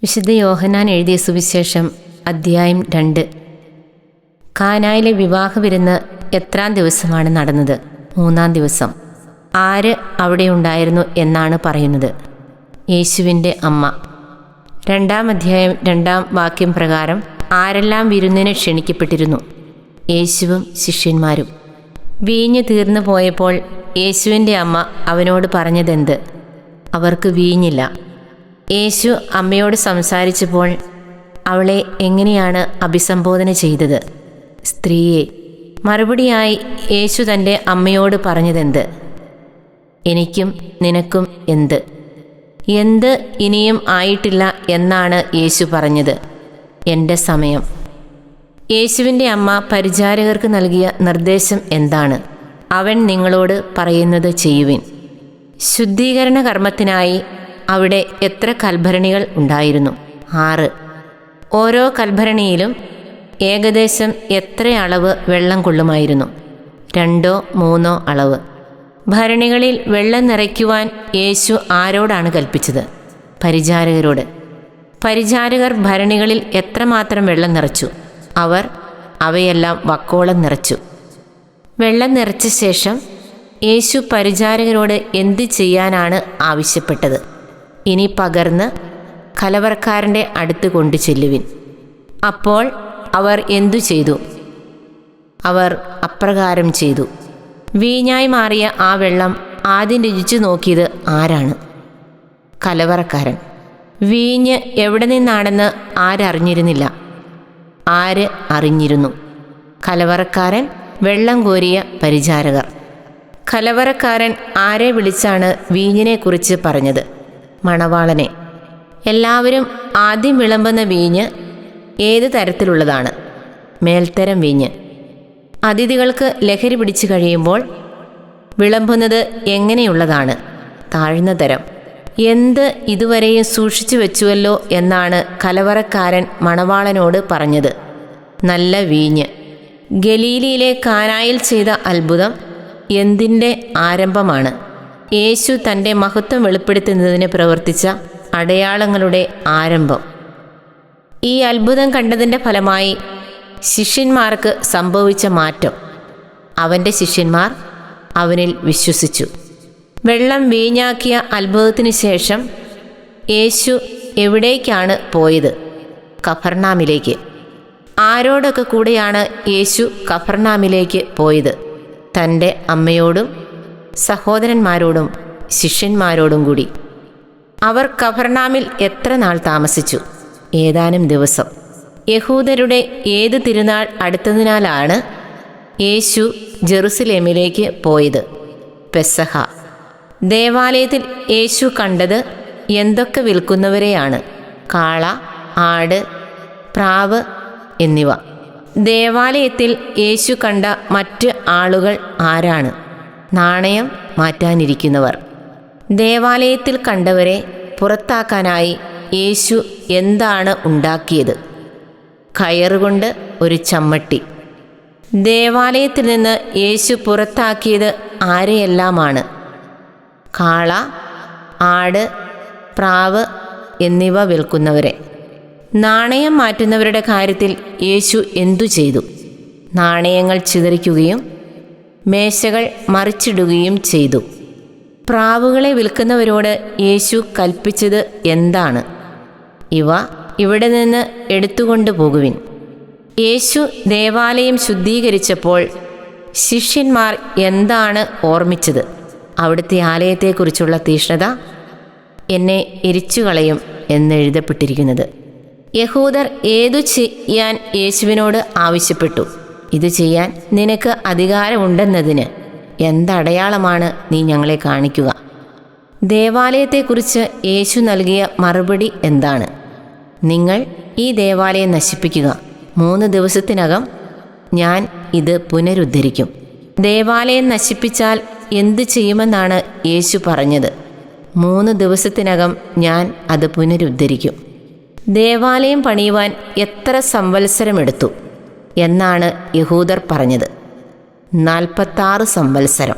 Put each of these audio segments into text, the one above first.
വിശുദ്ധ യോഹന്നാൻ എഴുതിയ സുവിശേഷം അധ്യായം 2. കാനായിലെ വിവാഹ വിരുന്ന് എത്രാം ദിവസമാണ് നടന്നത്? 3-ാം ദിവസം. ആര് അവിടെ ഉണ്ടായിരുന്നു എന്നാണ് പറയുന്നത്? യേശുവിൻ്റെ അമ്മ. 2-ാം അധ്യായം 2-ാം വാക്യം പ്രകാരം ആരെല്ലാം വിരുന്നിന് ക്ഷണിക്കപ്പെട്ടിരുന്നു? യേശുവും ശിഷ്യന്മാരും. വീഞ്ഞ് തീർന്നു പോയപ്പോൾ യേശുവിൻ്റെ അമ്മ അവനോട് പറഞ്ഞതെന്ത്? അവർക്ക് വീഞ്ഞില്ല. യേശു അമ്മയോട് സംസാരിച്ചപ്പോൾ അവളെ എങ്ങനെയാണ് അഭിസംബോധന ചെയ്തത്? സ്ത്രീയെ. മറുപടിയായി യേശു തൻ്റെ അമ്മയോട് പറഞ്ഞതെന്ത്? എനിക്കും നിനക്കും എന്ത്? എന്ത് ഇനിയും ആയിട്ടില്ല എന്നാണ് യേശു പറഞ്ഞത്. എൻ്റെ സമയം. യേശുവിൻ്റെ അമ്മ പരിചാരകർക്ക് നൽകിയ നിർദ്ദേശം എന്താണ്? അവൻ നിങ്ങളോട് പറയുന്നത് ചെയ്യുവിൻ. ശുദ്ധീകരണ കർമ്മത്തിനായി അവിടെ എത്ര കൽഭരണികൾ ഉണ്ടായിരുന്നു? 6. ഓരോ കൽഭരണിയിലും ഏകദേശം എത്ര അളവ് വെള്ളം കൊള്ളുമായിരുന്നു? 2-3 അളവ്. ഭരണികളിൽ വെള്ളം നിറയ്ക്കുവാൻ യേശു ആരോടാണ് കൽപ്പിച്ചത്? പരിചാരകരോട്. പരിചാരകർ ഭരണികളിൽ എത്രമാത്രം വെള്ളം നിറച്ചു? അവർ അവയെല്ലാം വക്കോളം നിറച്ചു. വെള്ളം നിറച്ച ശേഷം യേശു പരിചാരകരോട് എന്ത് ചെയ്യാനാണ് ആവശ്യപ്പെട്ടത്? ഇനി പകർന്ന് കലവറക്കാരൻ്റെ അടുത്ത് കൊണ്ടു ചെല്ലുവിൻ. അപ്പോൾ അവർ എന്തു ചെയ്തു? അവർ അപ്രകാരം ചെയ്തു. വീഞ്ഞായി മാറിയ ആ വെള്ളം ആദ്യം രുചിച്ചു നോക്കിയത് ആരാണ്? കലവറക്കാരൻ. വീഞ്ഞ് എവിടെ നിന്നാണെന്ന് ആരറിഞ്ഞിരുന്നില്ല. ആര് അറിഞ്ഞിരുന്നു? കലവറക്കാരൻ, വെള്ളം കോരിയ പരിചാരകർ. കലവറക്കാരൻ ആരെ വിളിച്ചാണ് വീഞ്ഞിനെക്കുറിച്ച് പറഞ്ഞത്? മണവാളനെ. എല്ലാവരും ആദ്യം വിളമ്പുന്ന വീഞ്ഞ് ഏത് തരത്തിലുള്ളതാണ്? മേൽത്തരം വീഞ്ഞ്. അതിഥികൾക്ക് ലഹരി പിടിച്ചു കഴിയുമ്പോൾ വിളമ്പുന്നത് എങ്ങനെയുള്ളതാണ്? താഴ്ന്ന തരം. എന്ത് ഇതുവരെയും സൂക്ഷിച്ചു വെച്ചുവല്ലോ എന്നാണ് കലവറക്കാരൻ മണവാളനോട് പറഞ്ഞത്? നല്ല വീഞ്ഞ്. ഗലീലിയിലെ കാനായിൽ ചെയ്ത അത്ഭുതം എന്തിൻ്റെ ആരംഭമാണ്? യേശു തൻ്റെ മഹത്വം വെളിപ്പെടുത്തുന്നതിന് പ്രവർത്തിച്ച അടയാളങ്ങളുടെ ആരംഭം. ഈ അത്ഭുതം കണ്ടതിൻ്റെ ഫലമായി ശിഷ്യന്മാർക്ക് സംഭവിച്ച മാറ്റം. അവൻ്റെ ശിഷ്യന്മാർ അവനിൽ വിശ്വസിച്ചു. വെള്ളം വീഞ്ഞാക്കിയ അത്ഭുതത്തിന് ശേഷം യേശു എവിടേക്കാണ് പോയത്? കഫർനാമിലേക്ക്. ആരോടൊക്കെ കൂടെയാണ് യേശു കഫർനാമിലേക്ക് പോയത്? തൻ്റെ അമ്മയോടും സഹോദരന്മാരോടും ശിഷ്യന്മാരോടും കൂടി. അവർ കഫർനാമിൽ എത്ര നാൾ താമസിച്ചു? ഏതാനും ദിവസം. യഹൂദരുടെ ഏത് തിരുനാൾ അടുത്തതിനാലാണ് യേശു ജെറുസലേമിലേക്ക് പോയത്? പെസഹ. ദേവാലയത്തിൽ യേശു കണ്ടത് എന്തൊക്കെ വിൽക്കുന്നവരെയാണ്? കാള, ആട്, പ്രാവ് എന്നിവ. ദേവാലയത്തിൽ യേശു കണ്ട മറ്റ് ആളുകൾ ആരാണ്? നാണയം മാറ്റാനിരിക്കുന്നവർ. ദേവാലയത്തിൽ കണ്ടവരെ പുറത്താക്കാനായി യേശു എന്താണ് ഉണ്ടാക്കിയത്? കയറുകൊണ്ട് ഒരു ചമ്മട്ടി. ദേവാലയത്തിൽ നിന്ന് യേശു പുറത്താക്കിയത് ആരെയെല്ലാമാണ്? കാള, ആട്, പ്രാവ് എന്നിവ വിൽക്കുന്നവരെ. നാണയം മാറ്റുന്നവരുടെ കാര്യത്തിൽ യേശു എന്തു ചെയ്തു? നാണയങ്ങൾ ചിതറിക്കുകയും മേശകൾ മറിച്ചിടുകയും ചെയ്തു. പ്രാവുകളെ വിൽക്കുന്നവരോട് യേശു കൽപ്പിച്ചത് എന്താണ്? ഇവ ഇവിടെ നിന്ന് എടുത്തുകൊണ്ടു പോകുവിൻ. യേശു ദേവാലയം ശുദ്ധീകരിച്ചപ്പോൾ ശിഷ്യന്മാർ എന്താണ് ഓർമ്മിച്ചത്? അവിടുത്തെ ആലയത്തെക്കുറിച്ചുള്ള തീഷ്ണത. എന്നെ എരിച്ചുകളയും എന്നെഴുതപ്പെട്ടിരിക്കുന്നത്. യഹൂദർ ഏതു ചെയ്യാൻ യേശുവിനോട് ആവശ്യപ്പെട്ടു? ഇത് ചെയ്യാൻ നിനക്ക് അധികാരമുണ്ടെന്നതിന് എന്തടയാളമാണ് നീ ഞങ്ങളെ കാണിക്കുക? ദേവാലയത്തെക്കുറിച്ച് യേശു നൽകിയ മറുപടി എന്താണ്? നിങ്ങൾ ഈ ദേവാലയം നശിപ്പിക്കുക, 3 ദിവസത്തിനകം ഞാൻ ഇത് പുനരുദ്ധരിക്കും. ദേവാലയം നശിപ്പിച്ചാൽ എന്തു ചെയ്യുമെന്നാണ് യേശു പറഞ്ഞത്? 3 ദിവസത്തിനകം ഞാൻ അത് പുനരുദ്ധരിക്കും. ദേവാലയം പണിയുവാൻ എത്ര സംവത്സരമെടുത്തു എന്നാണ് യഹൂദർ പറഞ്ഞത്? 46 സംവത്സരം.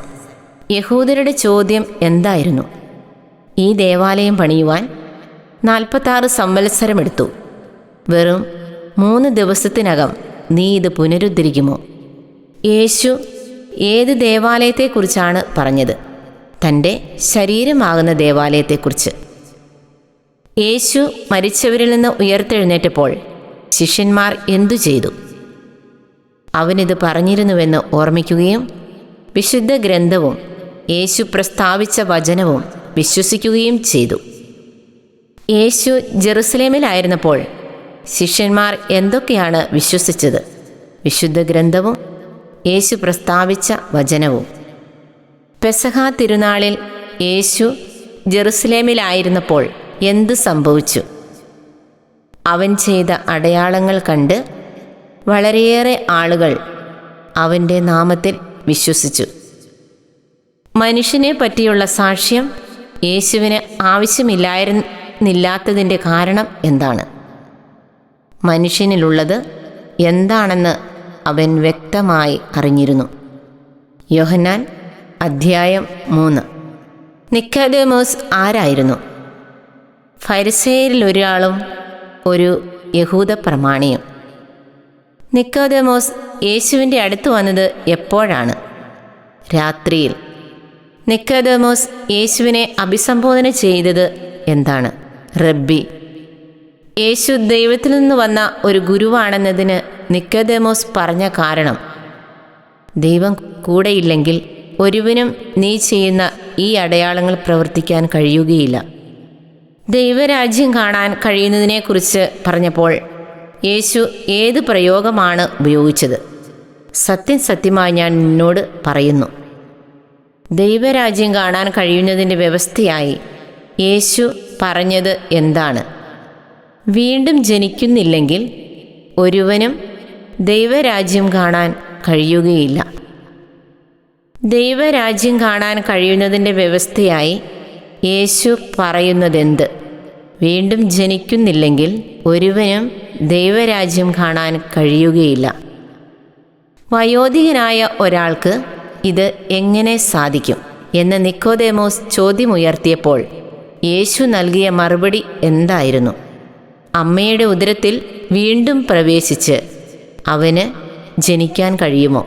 യഹൂദരുടെ ചോദ്യം എന്തായിരുന്നു? ഈ ദേവാലയം പണിയുവാൻ 46 സംവത്സരമെടുത്തു. വെറും 3 ദിവസത്തിനകം നീ ഇത് പുനരുദ്ധരിക്കുമോ? യേശു ഏത് ദേവാലയത്തെക്കുറിച്ചാണ് പറഞ്ഞത്? തൻ്റെ ശരീരമാകുന്ന ദേവാലയത്തെക്കുറിച്ച്. യേശു മരിച്ചവരിൽ നിന്ന് ഉയർത്തെഴുന്നേറ്റപ്പോൾ ശിഷ്യന്മാർ എന്തു ചെയ്തു? അവനിത് പറഞ്ഞിരുന്നുവെന്ന് ഓർമ്മിക്കുകയും വിശുദ്ധ ഗ്രന്ഥവും യേശു പ്രസ്താവിച്ച വചനവും വിശ്വസിക്കുകയും ചെയ്തു. യേശു ജെറുസലേമിലായിരുന്നപ്പോൾ ശിഷ്യന്മാർ എന്തൊക്കെയാണ് വിശ്വസിച്ചത്? വിശുദ്ധ ഗ്രന്ഥവും യേശു പ്രസ്താവിച്ച വചനവും. പെസഹ തിരുനാളിൽ യേശു ജെറുസലേമിലായിരുന്നപ്പോൾ എന്ത് സംഭവിച്ചു? അവൻ ചെയ്ത അടയാളങ്ങൾ കണ്ട് വളരെയേറെ ആളുകൾ അവൻ്റെ നാമത്തിൽ വിശ്വസിച്ചു. മനുഷ്യനെ പറ്റിയുള്ള സാക്ഷ്യം യേശുവിന് ആവശ്യമില്ലായിരുന്നില്ലാത്തതിൻ്റെ കാരണം എന്താണ്? മനുഷ്യനിലുള്ളത് എന്താണെന്ന് അവൻ വ്യക്തമായി അറിഞ്ഞിരുന്നു. യോഹന്നാൻ അധ്യായം 3. നിക്കോദേമോസ് ആരായിരുന്നു? ഫരിസേയരിലൊരാളും ഒരു യഹൂദ പ്രമാണിയും. നിക്കോദേമോസ് യേശുവിൻ്റെ അടുത്ത് വന്നത് എപ്പോഴാണ്? രാത്രിയിൽ. നിക്കോദേമോസ് യേശുവിനെ അഭിസംബോധന ചെയ്തത് എന്താണ്? റബ്ബി. യേശു ദൈവത്തിൽ നിന്ന് വന്ന ഒരു ഗുരുവാണെന്നതിന് നിക്കോദേമോസ് പറഞ്ഞ കാരണം, ദൈവം കൂടെയില്ലെങ്കിൽ ഒരുവനും നീ ചെയ്യുന്ന ഈ അടയാളങ്ങൾ പ്രവർത്തിക്കാൻ കഴിയുകയില്ല. ദൈവരാജ്യം കാണാൻ കഴിയുന്നതിനെക്കുറിച്ച് പറഞ്ഞപ്പോൾ യേശു ഏത് പ്രയോഗമാണ് ഉപയോഗിച്ചത്? സത്യം സത്യമായി ഞാൻ നിന്നോട് പറയുന്നു. ദൈവരാജ്യം കാണാൻ കഴിയുന്നതിൻ്റെ വ്യവസ്ഥയായി യേശു പറഞ്ഞത് എന്താണ്? വീണ്ടും ജനിക്കുന്നില്ലെങ്കിൽ ഒരുവനും ദൈവരാജ്യം കാണാൻ കഴിയുകയില്ല. ദൈവരാജ്യം കാണാൻ കഴിയുന്നതിൻ്റെ വ്യവസ്ഥയായി യേശു പറയുന്നതെന്ത്? വീണ്ടും ജനിക്കുന്നില്ലെങ്കിൽ ഒരുവനും ദൈവരാജ്യം കാണാൻ കഴിയുകയില്ല. വയോധികനായ ഒരാൾക്ക് ഇത് എങ്ങനെ സാധിക്കും എന്ന് നിക്കോദേമോസ് ചോദ്യമുയർത്തിയപ്പോൾ യേശു നൽകിയ മറുപടി എന്തായിരുന്നു? അമ്മയുടെ ഉദരത്തിൽ വീണ്ടും പ്രവേശിച്ച് അവന് ജനിക്കാൻ കഴിയുമോ?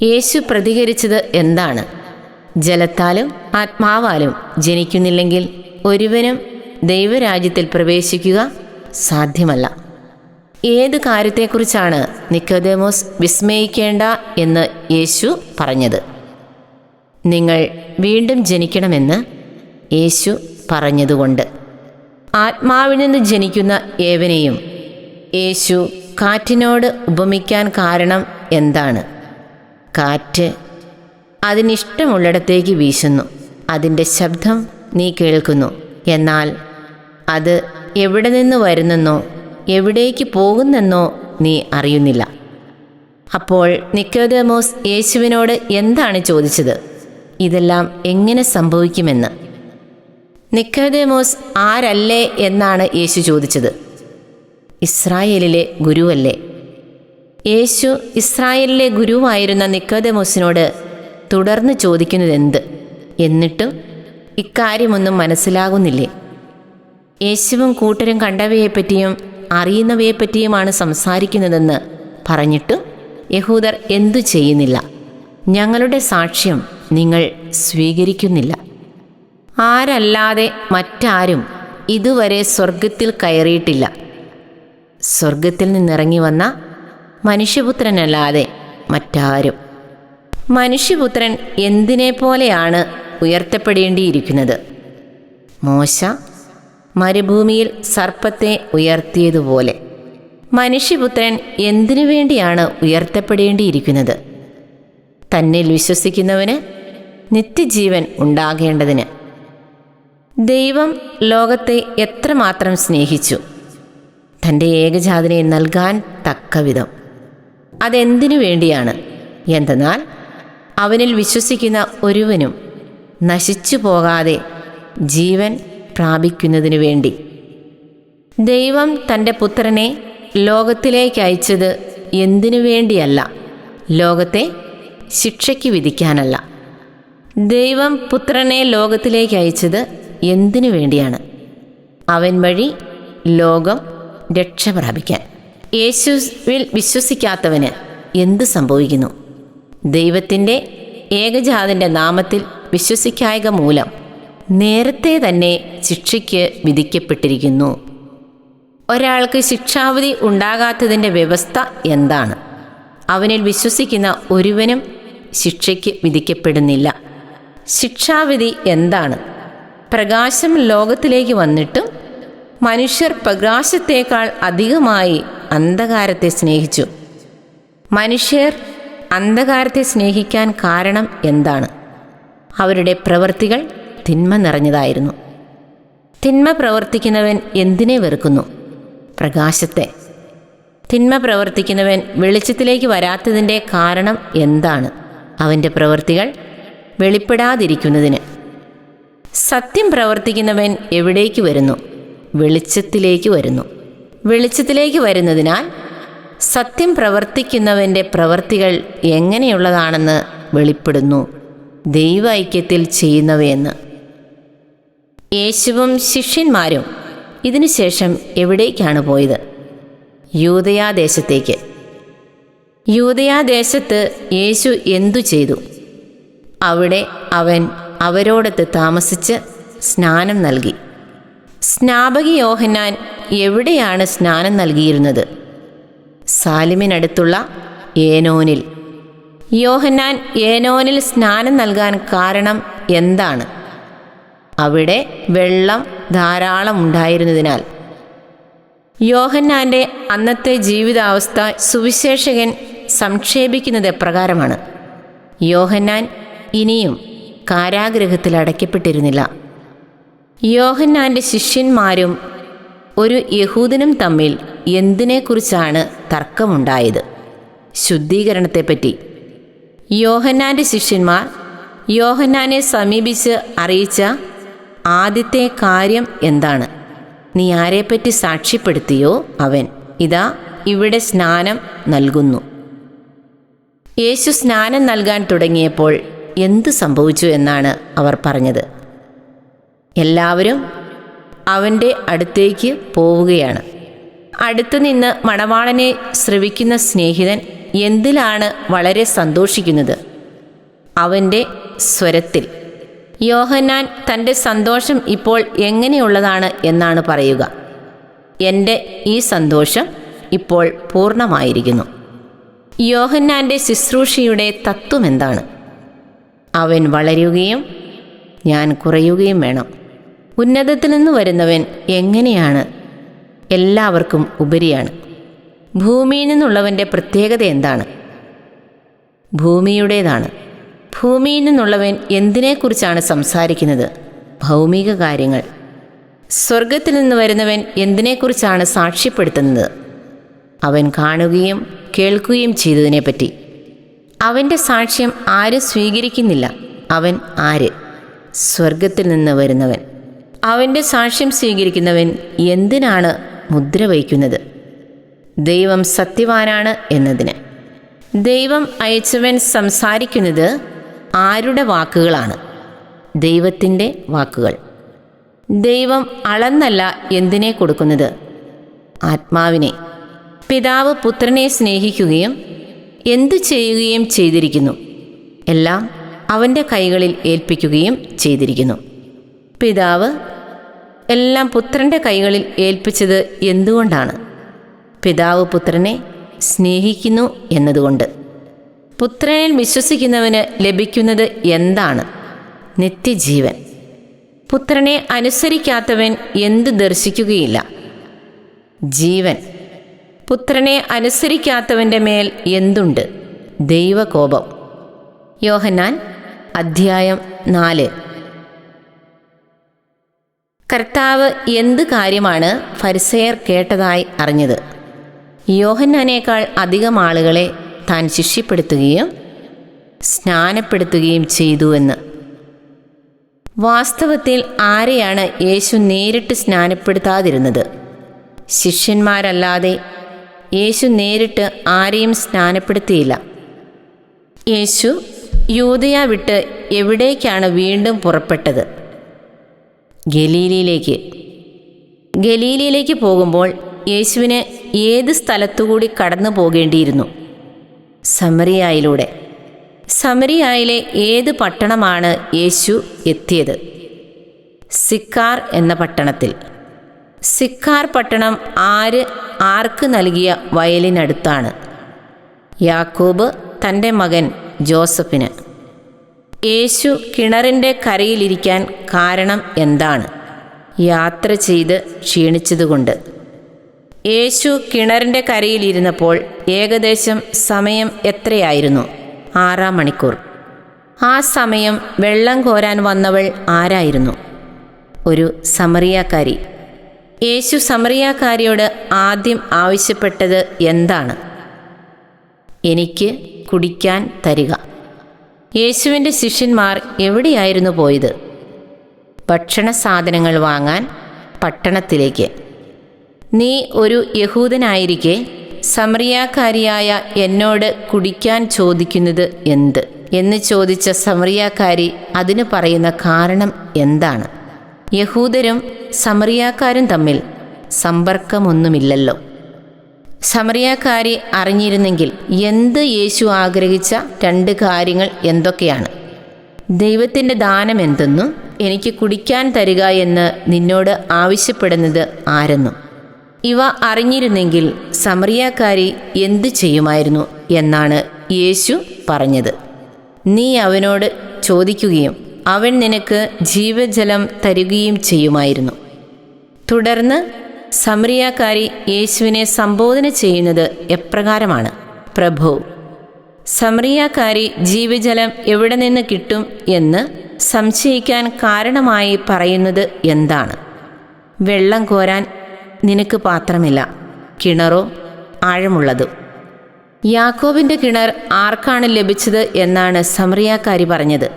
യേശു പ്രതികരിച്ചത് എന്താണ്? ജലത്താലും ആത്മാവാലും ജനിക്കുന്നില്ലെങ്കിൽ ഒരുവനും ദൈവരാജ്യത്തിൽ പ്രവേശിക്കുക സാധ്യമല്ല. ഏത് കാര്യത്തെക്കുറിച്ചാണ് നിക്കോദേമോസ് വിസ്മയിക്കേണ്ട എന്ന് യേശു പറഞ്ഞത്? നിങ്ങൾ വീണ്ടും ജനിക്കണമെന്ന് യേശു പറഞ്ഞതുകൊണ്ട്. ആത്മാവിൽ നിന്ന് ജനിക്കുന്ന ഏവനെയും യേശു കാറ്റിനോട് ഉപമിക്കാൻ കാരണം എന്താണ്? കാറ്റ് അതിനിഷ്ടമുള്ളിടത്തേക്ക് വീശുന്നു. അതിൻ്റെ ശബ്ദം നീ കേൾക്കുന്നു, എന്നാൽ അത് എവിടെ നിന്ന് വരുന്നെന്നോ എവിടേക്ക് പോകുന്നെന്നോ നീ അറിയുന്നില്ല. അപ്പോൾ നിക്കോദേമോസ് യേശുവിനോട് എന്താണ് ചോദിച്ചത്? ഇതെല്ലാം എങ്ങനെ സംഭവിക്കുമെന്ന്. നിക്കോദേമോസ് ആരല്ലേ എന്നാണ് യേശു ചോദിച്ചത്? ഇസ്രായേലിലെ ഗുരുവല്ലേ? യേശു ഇസ്രായേലിലെ ഗുരുവായിരുന്ന നിക്കോദേമോസിനോട് തുടർന്ന് ചോദിക്കുന്നതെന്ത്? എന്നിട്ടും ഇക്കാര്യമൊന്നും മനസ്സിലാകുന്നില്ലേ? യേശുവും കൂട്ടരും കണ്ടവയെപ്പറ്റിയും അറിയുന്നവയെപ്പറ്റിയുമാണ് സംസാരിക്കുന്നതെന്ന് പറഞ്ഞിട്ടും യഹൂദർ എന്തു ചെയ്യുന്നില്ല? ഞങ്ങളുടെ സാക്ഷ്യം നിങ്ങൾ സ്വീകരിക്കുന്നില്ല. ആരല്ലാതെ മറ്റാരും ഇതുവരെ സ്വർഗത്തിൽ കയറിയിട്ടില്ല. സ്വർഗത്തിൽ നിന്നിറങ്ങി വന്ന മനുഷ്യപുത്രനല്ലാതെ മറ്റാരും. മനുഷ്യപുത്രൻ എന്തിനെ പോലെയാണ് ഉയർത്തപ്പെടേണ്ടിയിരിക്കുന്നത്? മോശ മരുഭൂമിയിൽ സർപ്പത്തെ ഉയർത്തിയതുപോലെ മനുഷ്യപുത്രൻ എന്തിനു വേണ്ടിയാണ് ഉയർത്തപ്പെടേണ്ടിയിരിക്കുന്നത്? തന്നിൽ വിശ്വസിക്കുന്നവന് നിത്യജീവൻ ഉണ്ടാകേണ്ടതിന്. ദൈവം ലോകത്തെ എത്രമാത്രം സ്നേഹിച്ചു, തൻ്റെ ഏകജാതനെ നൽകാൻ തക്കവിധം. അതെന്തിനു വേണ്ടിയാണ്? എന്തെന്നാൽ അവനിൽ വിശ്വസിക്കുന്ന ഒരുവനും നശിച്ചു പോകാതെ ജീവൻ പ്രാപിക്കുന്നതിനു വേണ്ടി. ദൈവം തൻ്റെ പുത്രനെ ലോകത്തിലേക്ക് അയച്ചത് എന്തിനു വേണ്ടിയല്ല, ലോകത്തെ ശിക്ഷയ്ക്ക് വിധിക്കാനല്ല. ദൈവം പുത്രനെ ലോകത്തിലേക്ക് അയച്ചത് എന്തിനു വേണ്ടിയാണ്? അവൻ വഴി ലോകം രക്ഷ പ്രാപിക്കാൻ. യേശുവിൽ വിശ്വസിക്കാത്തവന് എന്ത് സംഭവിക്കുന്നു? ദൈവത്തിൻ്റെ ഏകജാതൻ്റെ നാമത്തിൽ വിശ്വസിക്കായക മൂലം നേരത്തെ തന്നെ ശിക്ഷയ്ക്ക് വിധിക്കപ്പെട്ടിരിക്കുന്നു. ഒരാൾക്ക് ശിക്ഷാവിധി ഉണ്ടാകാത്തതിൻ്റെ വ്യവസ്ഥ എന്താണ്? അവനിൽ വിശ്വസിക്കുന്ന ഒരുവനും ശിക്ഷയ്ക്ക് വിധിക്കപ്പെടുന്നില്ല. ശിക്ഷാവിധി എന്താണ്? പ്രകാശം ലോകത്തിലേക്ക് വന്നിട്ടും മനുഷ്യർ പ്രകാശത്തേക്കാൾ അധികമായി അന്ധകാരത്തെ സ്നേഹിച്ചു. മനുഷ്യർ അന്ധകാരത്തെ സ്നേഹിക്കാൻ കാരണം എന്താണ്? അവരുടെ പ്രവൃത്തികൾ തിന്മ നിറഞ്ഞതായിരുന്നു. തിന്മ പ്രവർത്തിക്കുന്നവൻ എന്തിനെ വെറുക്കുന്നു? പ്രകാശത്തെ. തിന്മ പ്രവർത്തിക്കുന്നവൻ വെളിച്ചത്തിലേക്ക് വരാത്തതിൻ്റെ കാരണം എന്താണ്? അവൻ്റെ പ്രവൃത്തികൾ വെളിപ്പെടാതിരിക്കുന്നതിന്. സത്യം പ്രവർത്തിക്കുന്നവൻ എവിടേക്ക് വരുന്നു? വെളിച്ചത്തിലേക്ക് വരുന്നു. വെളിച്ചത്തിലേക്ക് വരുന്നതിനാൽ സത്യം പ്രവർത്തിക്കുന്നവൻ്റെ പ്രവൃത്തികൾ എങ്ങനെയുള്ളതാണെന്ന് വെളിപ്പെടുന്നു, ദൈവ ഐക്യത്തിൽ ചെയ്യുന്നവയെന്ന്. യേശുവും ശിഷ്യന്മാരും ഇതിനുശേഷം എവിടേക്കാണ് പോയത്? യൂദയാദേശത്തേക്ക്. യൂദയാദേശത്ത് യേശു എന്തു ചെയ്തു? അവിടെ അവൻ അവരോടൊത്ത് താമസിച്ച് സ്നാനം നൽകി. സ്നാപകി യോഹന്നാൻ എവിടെയാണ് സ്നാനം നൽകിയിരുന്നത്? സാലിമിനടുത്തുള്ള ഏനോനിൽ. യോഹന്നാൻ ഏനോനിൽ സ്നാനം നൽകാൻ കാരണം എന്താണ്? അവിടെ വെള്ളം ധാരാളം ഉണ്ടായിരുന്നതിനാൽ. യോഹന്നാൻ്റെ അന്നത്തെ ജീവിതാവസ്ഥ സുവിശേഷകൻ സംക്ഷേപിക്കുന്നത് എപ്രകാരമാണ്: യോഹന്നാൻ ഇനിയും കാരാഗൃഹത്തിൽ അടയ്ക്കപ്പെട്ടിരുന്നില്ല. യോഹന്നാൻ്റെ ശിഷ്യന്മാരും ഒരു യഹൂദനും തമ്മിൽ എന്തിനെക്കുറിച്ചാണ് തർക്കമുണ്ടായത്? ശുദ്ധീകരണത്തെപ്പറ്റി. യോഹന്നാൻ്റെ ശിഷ്യന്മാർ യോഹന്നാനെ സമീപിച്ച് അറിയിച്ച ആദ്യത്തെ കാര്യം എന്താണ്? നീ ആരെപ്പറ്റി സാക്ഷ്യപ്പെടുത്തിയോ അവൻ ഇതാ ഇവിടെ സ്നാനം നൽകുന്നു. യേശു സ്നാനം നൽകാൻ തുടങ്ങിയപ്പോൾ എന്തു സംഭവിച്ചു എന്നാണ് അവർ പറഞ്ഞത്? എല്ലാവരും അവൻ്റെ അടുത്തേക്ക് പോവുകയാണ്. അടുത്തുനിന്ന് മണവാളനെ ശ്രവിക്കുന്ന സ്നേഹിതൻ എന്തിലാണ് വളരെ സന്തോഷിക്കുന്നത്? അവൻ്റെ സ്വരത്തിൽ. യോഹന്നാൻ തൻ്റെ സന്തോഷം ഇപ്പോൾ എങ്ങനെയുള്ളതാണ് എന്നാണ് പറയുക: എൻ്റെ ഈ സന്തോഷം ഇപ്പോൾ പൂർണ്ണമായിരിക്കുന്നു. യോഹന്നാൻ്റെ ശുശ്രൂഷയുടെ തത്വം എന്താണ്? അവൻ വളരുകയും ഞാൻ കുറയുകയും വേണം. ഉന്നതത്തിൽ നിന്ന് വരുന്നവൻ എങ്ങനെയാണ്? എല്ലാവർക്കും ഉപരിയാണ്. ഭൂമിയിൽ നിന്നുള്ളവൻ്റെ പ്രത്യേകത എന്താണ്? ഭൂമിയുടേതാണ്. ഭൂമിയിൽ നിന്നുള്ളവൻ എന്തിനെക്കുറിച്ചാണ് സംസാരിക്കുന്നത്? ഭൗമിക കാര്യങ്ങൾ. സ്വർഗത്തിൽ നിന്ന് വരുന്നവൻ എന്തിനെക്കുറിച്ചാണ് സാക്ഷ്യപ്പെടുത്തുന്നത്? അവൻ കാണുകയും കേൾക്കുകയും ചെയ്തതിനെപ്പറ്റി. അവൻ്റെ സാക്ഷ്യം ആരും സ്വീകരിക്കുന്നില്ല. അവൻ ആര്? സ്വർഗത്തിൽ നിന്ന് വരുന്നവൻ. അവൻ്റെ സാക്ഷ്യം സ്വീകരിക്കുന്നവൻ എന്തിനാണ് മുദ്ര വയ്ക്കുന്നത്? ദൈവം സത്യവാനാണ് എന്നതിന്. ദൈവം അയച്ചവൻ സംസാരിക്കുന്നത് ആരുടെ വാക്കുകളാണ്? ദൈവത്തിൻ്റെ വാക്കുകൾ. ദൈവം അളന്നല്ല എന്തിനെ കൊടുക്കുന്നത്? ആത്മാവിനെ. പിതാവ് പുത്രനെ സ്നേഹിക്കുകയും എന്തു ചെയ്യുകയും ചെയ്തിരിക്കുന്നു? എല്ലാം അവൻ്റെ കൈകളിൽ ഏൽപ്പിക്കുകയും ചെയ്തിരിക്കുന്നു. പിതാവ് എല്ലാം പുത്രൻ്റെ കൈകളിൽ ഏൽപ്പിച്ചത് എന്തുകൊണ്ടാണ്? പിതാവ് പുത്രനെ സ്നേഹിക്കുന്നു എന്നതുകൊണ്ട്. പുത്രനിൽ വിശ്വസിക്കുന്നവന് ലഭിക്കുന്നത് എന്താണ്? നിത്യജീവൻ. പുത്രനെ അനുസരിക്കാത്തവൻ എന്തു ദർശിക്കുകയില്ല? ജീവൻ. പുത്രനെ അനുസരിക്കാത്തവൻ്റെ മേൽ എന്തുണ്ട്? ദൈവകോപം. യോഹന്നാൻ അധ്യായം 4. കർത്താവ് എന്ത് കാര്യമാണ് ഫരിസയർ കേട്ടതായി അറിഞ്ഞത്? യോഹന്നാനേക്കാൾ അധികം ആളുകളെ താൻ ശിഷ്യപ്പെടുത്തുകയും സ്നാനപ്പെടുത്തുകയും ചെയ്തുവെന്ന്. വാസ്തവത്തിൽ ആരെയാണ് യേശു നേരിട്ട് സ്നാനപ്പെടുത്താതിരുന്നത്? ശിഷ്യന്മാരല്ലാതെ യേശു നേരിട്ട് ആരെയും സ്നാനപ്പെടുത്തിയില്ല. യേശു യൂദയ വിട്ട് എവിടേക്കാണ് വീണ്ടും പുറപ്പെട്ടത്? ഗലീലയിലേക്ക്. ഗലീലയിലേക്ക് പോകുമ്പോൾ യേശുവിന് ഏത് സ്ഥലത്തുകൂടി കടന്നു പോകേണ്ടിയിരുന്നു? സമറിയായിലൂടെ. സമറിയായിലെ ഏത് പട്ടണമാണ് യേശു എത്തിയത്? സിക്കാർ എന്ന പട്ടണത്തിൽ. സിക്കാർ പട്ടണം ആർക്ക് നൽകിയ വയലിനടുത്താണ്? യാക്കോബ് തൻ്റെ മകൻ ജോസഫിന്. യേശു കിണറിൻ്റെ കരയിലിരിക്കാൻ കാരണം എന്താണ്? യാത്ര ചെയ്ത് ക്ഷീണിച്ചതുകൊണ്ട്. യേശു കിണറിൻ്റെ കരയിലിരുന്നപ്പോൾ ഏകദേശം സമയം എത്രയായിരുന്നു? 6 മണിക്കൂർ. ആ സമയം വെള്ളം കോരാൻ വന്നവൾ ആരായിരുന്നു? ഒരു സമറിയാക്കാരി. യേശു സമറിയാക്കാരിയോട് ആദ്യം ആവശ്യപ്പെട്ടത് എന്താണ്? എനിക്ക് കുടിക്കാൻ തരിക. യേശുവിൻ്റെ ശിഷ്യന്മാർ എവിടെയായിരുന്നു പോയത്? ഭക്ഷണ സാധനങ്ങൾ വാങ്ങാൻ പട്ടണത്തിലേക്ക്. നീ ഒരു യഹൂദനായിരിക്കെ സമറിയാക്കാരിയായ എന്നോട് കുടിക്കാൻ ചോദിക്കുന്നത് എന്ത് എന്ന് ചോദിച്ച സമറിയാക്കാരി അതിന് പറയുന്ന കാരണം എന്താണ്? യഹൂദരും സമറിയാക്കാരും തമ്മിൽ സമ്പർക്കമൊന്നുമില്ലല്ലോ. സമറിയാക്കാരി അറിഞ്ഞിരുന്നെങ്കിൽ എന്ത് യേശു ആഗ്രഹിച്ച 2 കാര്യങ്ങൾ എന്തൊക്കെയാണ്? ദൈവത്തിൻ്റെ ദാനം എന്തെന്നും എനിക്ക് കുടിക്കാൻ തരിക എന്ന് നിന്നോട് ആവശ്യപ്പെടുന്നത് ആരെന്നും. ഇവ അറിഞ്ഞിരുന്നെങ്കിൽ സമറിയാക്കാരി എന്തു ചെയ്യുമായിരുന്നു എന്നാണ് യേശു പറഞ്ഞത്. നീ അവനോട് ചോദിക്കുകയും അവൻ നിനക്ക് ജീവജലം തരികയും ചെയ്യുമായിരുന്നു. തുടർന്ന് സമറിയാക്കാരി യേശുവിനെ സംബോധന ചെയ്യുന്നത് എപ്രകാരമാണ്? പ്രഭു. സമറിയാക്കാരി ജീവജലം എവിടെ നിന്ന് കിട്ടും എന്ന് സംശയിക്കാൻ കാരണമായി പറയുന്നത് എന്താണ്? വെള്ളം കോരാൻ നിനക്ക് പാത്രമില്ല, കിണറോ ആഴമുള്ളതും. യാക്കോബിൻ്റെ കിണർ ആർക്കാണ് ലഭിച്ചത് എന്നാണ് സമറിയാക്കാരി പറഞ്ഞത്?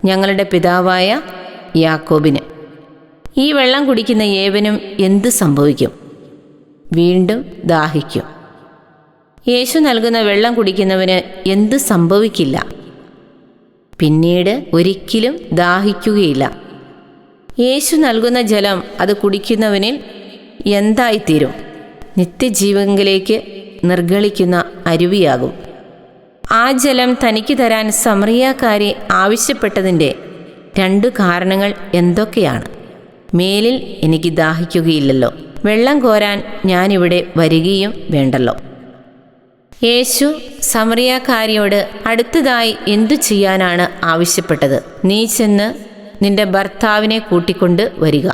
ഞങ്ങളുടെ പിതാവായ യാക്കോബിന്. ഈ വെള്ളം കുടിക്കുന്ന ഏവനും എന്ത് സംഭവിക്കും? വീണ്ടും ദാഹിക്കും. യേശു നൽകുന്ന വെള്ളം കുടിക്കുന്നവന് എന്ത് സംഭവിക്കില്ല? പിന്നീട് ഒരിക്കലും ദാഹിക്കുകയില്ല. യേശു നൽകുന്ന ജലം അത് കുടിക്കുന്നവനിൽ എന്തായിത്തീരും? നിത്യജീവനിലേക്ക് നിർഗളിക്കുന്ന അരുവിയാകും. ആ ജലം തനിക്ക് തരാൻ സമറിയാക്കാരി ആവശ്യപ്പെട്ടതിൻ്റെ 2 കാരണങ്ങൾ എന്തൊക്കെയാണ്? മേലിൽ എനിക്ക് ദാഹിക്കുകയില്ലല്ലോ, വെള്ളം കോരാൻ ഞാനിവിടെ വരികയും വേണ്ടല്ലോ. യേശു സമറിയാക്കാരിയോട് അടുത്തതായി എന്തു ചെയ്യാനാണ് ആവശ്യപ്പെട്ടത്? നീ ചെന്ന് നിന്റെ ഭർത്താവിനെ കൂട്ടിക്കൊണ്ട് വരിക.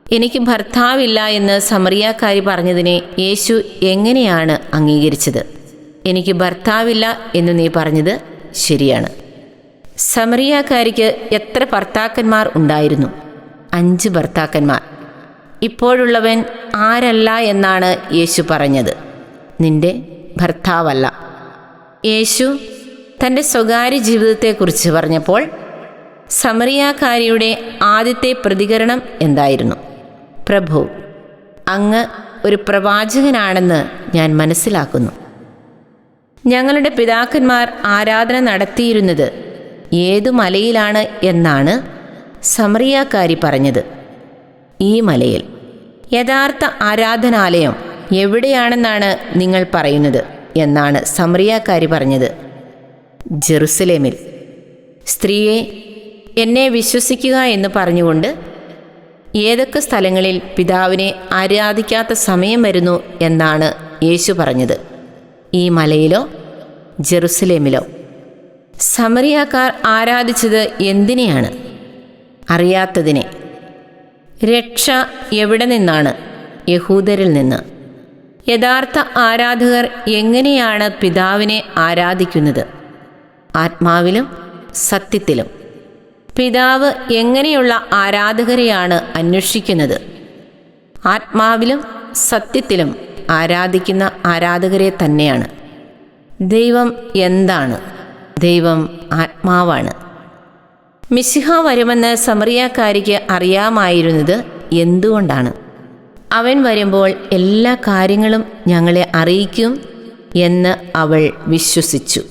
എനിക്ക് ഭർത്താവില്ല എന്ന് സമറിയാക്കാരി പറഞ്ഞതിനെ യേശു എങ്ങനെയാണ് അംഗീകരിച്ചത്? എനിക്ക് ഭർത്താവില്ല എന്ന് നീ പറഞ്ഞത് ശരിയാണ്. സമറിയാക്കാരിക്ക് എത്ര ഭർത്താക്കന്മാർ ഉണ്ടായിരുന്നു? 5 ഭർത്താക്കന്മാർ. ഇപ്പോഴുള്ളവൻ ആരല്ല എന്നാണ് യേശു പറഞ്ഞത്? നിന്റെ ഭർത്താവല്ല. യേശു തൻ്റെ സ്വകാര്യ ജീവിതത്തെക്കുറിച്ച് പറഞ്ഞപ്പോൾ സമറിയാക്കാരിയുടെ ആദ്യത്തെ പ്രതികരണം എന്തായിരുന്നു? പ്രഭു, അങ്ങ് ഒരു പ്രവാചകനാണെന്ന് ഞാൻ മനസ്സിലാക്കുന്നു. ഞങ്ങളുടെ പിതാക്കന്മാർ ആരാധന നടത്തിയിരുന്നത് ഏതു മലയിലാണ് എന്നാണ് സമറിയാക്കാരി പറഞ്ഞത്? ഈ മലയിൽ. യഥാർത്ഥ ആരാധനാലയം എവിടെയാണെന്നാണ് നിങ്ങൾ പറയുന്നത് എന്നാണ് സമറിയാക്കാരി പറഞ്ഞത്? ജെറുസലേമിൽ. സ്ത്രീയെ, എന്നെ വിശ്വസിക്കുക എന്ന് പറഞ്ഞുകൊണ്ട് ഏതൊക്കെ സ്ഥലങ്ങളിൽ പിതാവിനെ ആരാധിക്കാത്ത സമയം വരുന്നു എന്നാണ് യേശു പറഞ്ഞത്? ഈ മലയിലോ ജെറുസലേമിലോ? സമറിയാക്കാർ ആരാധിച്ചത് എന്തിനെയാണ്? അറിയാത്തതിനെ. രക്ഷ എവിടെ നിന്നാണ്? യഹൂദരിൽ നിന്ന്. യഥാർത്ഥ ആരാധകർ എങ്ങനെയാണ് പിതാവിനെ ആരാധിക്കുന്നത്? ആത്മാവിലും സത്യത്തിലും. പിതാവ് എങ്ങനെയുള്ള ആരാധകരെയാണ് അന്വേഷിക്കുന്നത്? ആത്മാവിലും സത്യത്തിലും ആരാധിക്കുന്ന ആരാധകരെ തന്നെയാണ്. ദൈവം എന്താണ്? ദൈവം ആത്മാവാണ്. മിശിഹ വരുമെന്ന് സമറിയാക്കാരിക്ക് അറിയാമായിരുന്നത് എന്തുകൊണ്ടാണ്? അവൻ വരുമ്പോൾ എല്ലാ കാര്യങ്ങളും ഞങ്ങളെ അറിയിക്കും എന്ന് അവൾ വിശ്വസിച്ചു.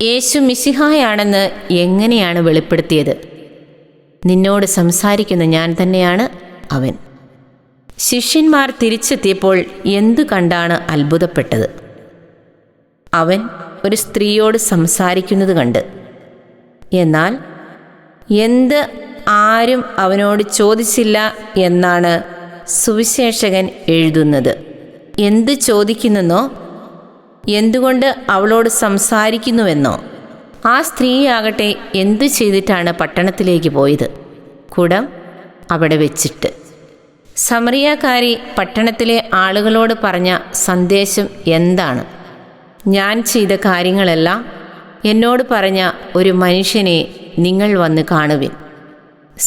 യേശു മിശിഹായാണെന്ന് എങ്ങനെയാണ് വെളിപ്പെടുത്തിയത്? നിന്നോട് സംസാരിക്കുന്ന ഞാൻ തന്നെയാണ് അവൻ. ശിഷ്യന്മാർ തിരിച്ചെത്തിയപ്പോൾ എന്തു കണ്ടാണ് അത്ഭുതപ്പെട്ടത്? അവൻ ഒരു സ്ത്രീയോട് സംസാരിക്കുന്നത് കണ്ട്. എന്നാൽ എന്ത് ആരും അവനോട് ചോദിച്ചില്ല എന്നാണ് സുവിശേഷകൻ എഴുതുന്നത്. എന്ത് ചോദിക്കുന്നെന്നോ എന്തുകൊണ്ട് അവളോട് സംസാരിക്കുന്നുവെന്നോ. ആ സ്ത്രീയാകട്ടെ എന്തു ചെയ്തിട്ടാണ് പട്ടണത്തിലേക്ക് പോയത്? കുടം അവിടെ വെച്ചിട്ട്. സമറിയാക്കാരി പട്ടണത്തിലെ ആളുകളോട് പറഞ്ഞ സന്ദേശം എന്താണ്? ഞാൻ ചെയ്ത കാര്യങ്ങളെല്ലാം എന്നോട് പറഞ്ഞ ഒരു മനുഷ്യനെ നിങ്ങൾ വന്ന് കാണുവിൻ.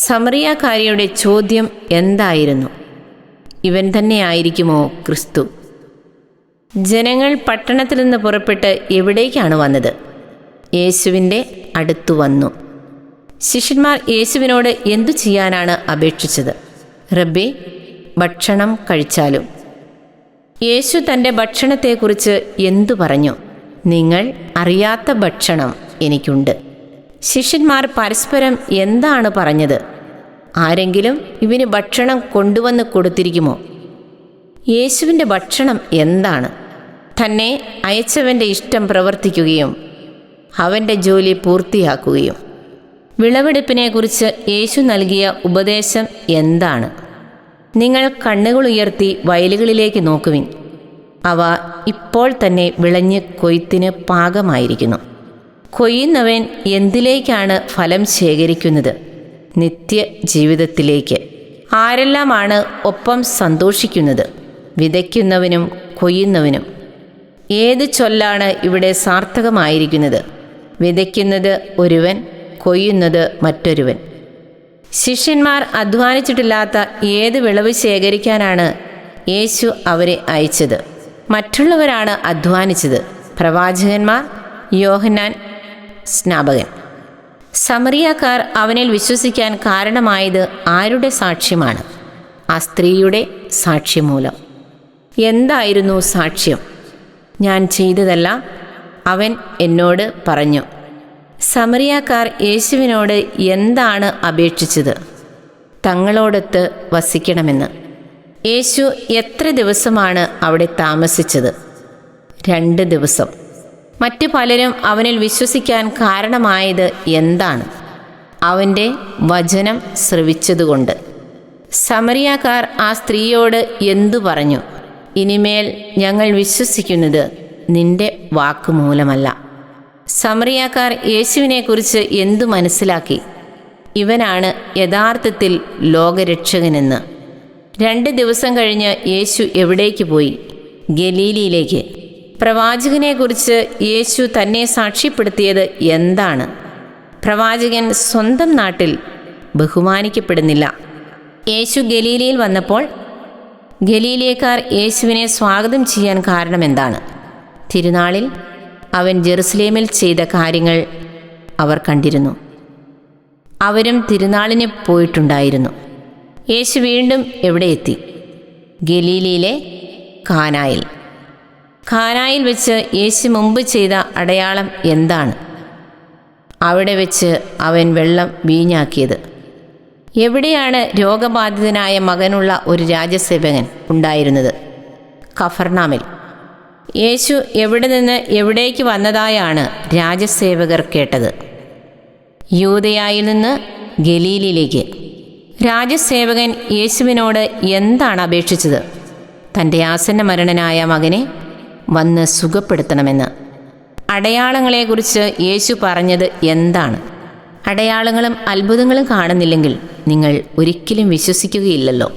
സമറിയാക്കാരിയുടെ ചോദ്യം എന്തായിരുന്നു? ഇവൻ തന്നെയായിരിക്കുമോ ക്രിസ്തു? ജനങ്ങൾ പട്ടണത്തിൽ നിന്ന് പുറപ്പെട്ട് എവിടേക്കാണ് വന്നത്? യേശുവിൻ്റെ അടുത്തു വന്നു. ശിഷ്യന്മാർ യേശുവിനോട് എന്തു ചെയ്യാനാണ് അപേക്ഷിച്ചത്? റബ്ബേ, ഭക്ഷണം കഴിച്ചാലും. യേശു തൻ്റെ ഭക്ഷണത്തെക്കുറിച്ച് എന്തു പറഞ്ഞു? നിങ്ങൾ അറിയാത്ത ഭക്ഷണം എനിക്കുണ്ട്. ശിഷ്യന്മാർ പരസ്പരം എന്താണ് പറഞ്ഞത്? ആരെങ്കിലും ഇവന് ഭക്ഷണം കൊണ്ടുവന്ന് കൊടുത്തിരിക്കുമോ? യേശുവിൻ്റെ ഭക്ഷണം എന്താണ്? തന്നെ അയച്ചവൻ്റെ ഇഷ്ടം പ്രവർത്തിക്കുകയും അവൻ്റെ ജോലി പൂർത്തിയാക്കുകയും. വിളവെടുപ്പിനെക്കുറിച്ച് യേശു നൽകിയ ഉപദേശം എന്താണ്? നിങ്ങൾ കണ്ണുകൾ ഉയർത്തി വയലുകളിലേക്ക് നോക്കുവിൻ. അവ ഇപ്പോൾ തന്നെ വിളഞ്ഞ് കൊയ്ത്തിന് പാകമായിരിക്കുന്നു. കൊയ്യുന്നവൻ എന്തിലേക്കാണ് ഫലം ശേഖരിക്കുന്നത്? നിത്യ ജീവിതത്തിലേക്ക്. ആരെല്ലാമാണ് ഒപ്പം സന്തോഷിക്കുന്നത്? വിതയ്ക്കുന്നവനും കൊയ്യുന്നവനും. ഏത് ചൊല്ലാണ് ഇവിടെ സാർത്ഥകമായിരിക്കുന്നത്? വിതയ്ക്കുന്നത് ഒരുവൻ, കൊയ്യുന്നത് മറ്റൊരുവൻ. ശിഷ്യന്മാർ അധ്വാനിച്ചിട്ടില്ലാത്ത ഏത് വിളവ് ശേഖരിക്കാനാണ് യേശു അവരെ അയച്ചത്? മറ്റുള്ളവരാണ് അധ്വാനിച്ചത്. പ്രവാചകന്മാർ, യോഹന്നാൻ സ്നാപകൻ. സമറിയാക്കാർ അവനിൽ വിശ്വസിക്കാൻ കാരണമായത് ആരുടെ സാക്ഷ്യമാണ്? ആ സ്ത്രീയുടെ സാക്ഷ്യമൂലം. എന്തായിരുന്നു സാക്ഷ്യം? ഞാൻ ചെയ്തതെല്ലാം അവൻ എന്നോട് പറഞ്ഞു. സമറിയാക്കാർ യേശുവിനോട് എന്താണ് അപേക്ഷിച്ചത്? തങ്ങളോടൊത്ത് വസിക്കണമെന്ന്. യേശു എത്ര ദിവസമാണ് അവിടെ താമസിച്ചത്? 2 ദിവസം. മറ്റു പലരും അവനിൽ വിശ്വസിക്കാൻ കാരണമായത് എന്താണ്? അവൻ്റെ വചനം ശ്രവിച്ചതുകൊണ്ട്. സമറിയാക്കാർ ആ സ്ത്രീയോട് എന്തു പറഞ്ഞു? ഇനിമേൽ ഞങ്ങൾ വിശ്വസിക്കുന്നത് നിന്റെ വാക്കുമൂലമല്ല. സമറിയാക്കാർ യേശുവിനെക്കുറിച്ച് എന്തു മനസ്സിലാക്കി? ഇവനാണ് യഥാർത്ഥത്തിൽ ലോകരക്ഷകനെന്ന്. 2 ദിവസം കഴിഞ്ഞ് യേശു എവിടേക്ക് പോയി? ഗലീലയിലേക്ക്. പ്രവാചകനെക്കുറിച്ച് യേശു തന്നെ സാക്ഷ്യപ്പെടുത്തിയത് എന്താണ്? പ്രവാചകൻ സ്വന്തം നാട്ടിൽ ബഹുമാനിക്കപ്പെടുന്നില്ല. യേശു ഗലീലയിൽ വന്നപ്പോൾ ഗലീലക്കാർ യേശുവിനെ സ്വാഗതം ചെയ്യാൻ കാരണമെന്താണ്? തിരുനാളിൽ അവൻ ജെറുസലേമിൽ ചെയ്ത കാര്യങ്ങൾ അവർ കണ്ടിരുന്നു. അവരും തിരുനാളിന് പോയിട്ടുണ്ടായിരുന്നു. യേശു വീണ്ടും എവിടെ എത്തി? ഗലീലയിലെ കാനായിൽ. കാനായിൽ വെച്ച് യേശു മുമ്പ് ചെയ്ത അടയാളം എന്താണ്? അവിടെ വെച്ച് അവൻ വെള്ളം വീഞ്ഞാക്കിയത്. എവിടെയാണ് രോഗബാധിതനായ മകനുള്ള ഒരു രാജസേവകൻ ഉണ്ടായിരുന്നത്? കഫർനാമിൽ. യേശു എവിടെ നിന്ന് എവിടേക്ക് വന്നതായാണ് രാജസേവകർ കേട്ടത്? യൂദയായിൽ നിന്ന് ഗലീലയിലേക്ക്. രാജസേവകൻ യേശുവിനോട് എന്താണ് അപേക്ഷിച്ചത്? തൻ്റെ ആസന്ന മരണനായ മകനെ വന്ന് സുഖപ്പെടുത്തണമെന്ന്. അടയാളങ്ങളെക്കുറിച്ച് യേശു പറഞ്ഞത് എന്താണ്? അടയാളങ്ങളും അത്ഭുതങ്ങളും കാണുന്നില്ലെങ്കിൽ നിങ്ങൾ ഒരിക്കലും വിശ്വസിക്കുകയില്ലല്ലോ.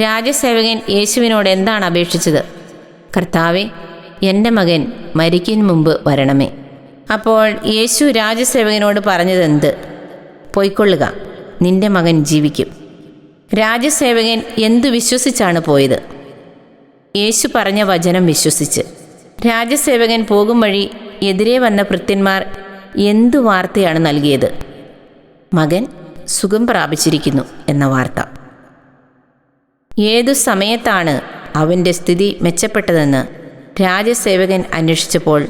രാജസേവകൻ യേശുവിനോട് എന്താണ് അപേക്ഷിച്ചത്? കർത്താവേ, എൻ്റെ മകൻ മരിക്കും മുമ്പ് വരണമേ. അപ്പോൾ യേശു രാജസേവകനോട് പറഞ്ഞതെന്ത്? പോയിക്കൊള്ളുക, നിന്റെ മകൻ ജീവിക്കും. രാജസേവകൻ എന്തു വിശ്വസിച്ചാണ് പോയത്? യേശു പറഞ്ഞ വചനം വിശ്വസിച്ച്. രാജസേവകൻ പോകും വഴി എതിരെ വന്ന ഭൃത്യന്മാർ എന്തു വാർത്തയാണ് നൽകിയത്? മകൻ സുഖം പ്രാപിച്ചിരിക്കുന്നു എന്ന വാർത്ത. ഏതു സമയത്താണ് അവൻ്റെ സ്ഥിതി മെച്ചപ്പെട്ടതെന്ന് രാജസേവകൻ അന്വേഷിച്ചപ്പോൾ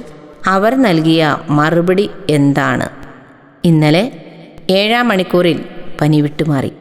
അവർ നൽകിയ മറുപടി എന്താണ്? ഇന്നലെ 7-ാം മണിക്കൂറിൽ പനി വിട്ടുമാറി.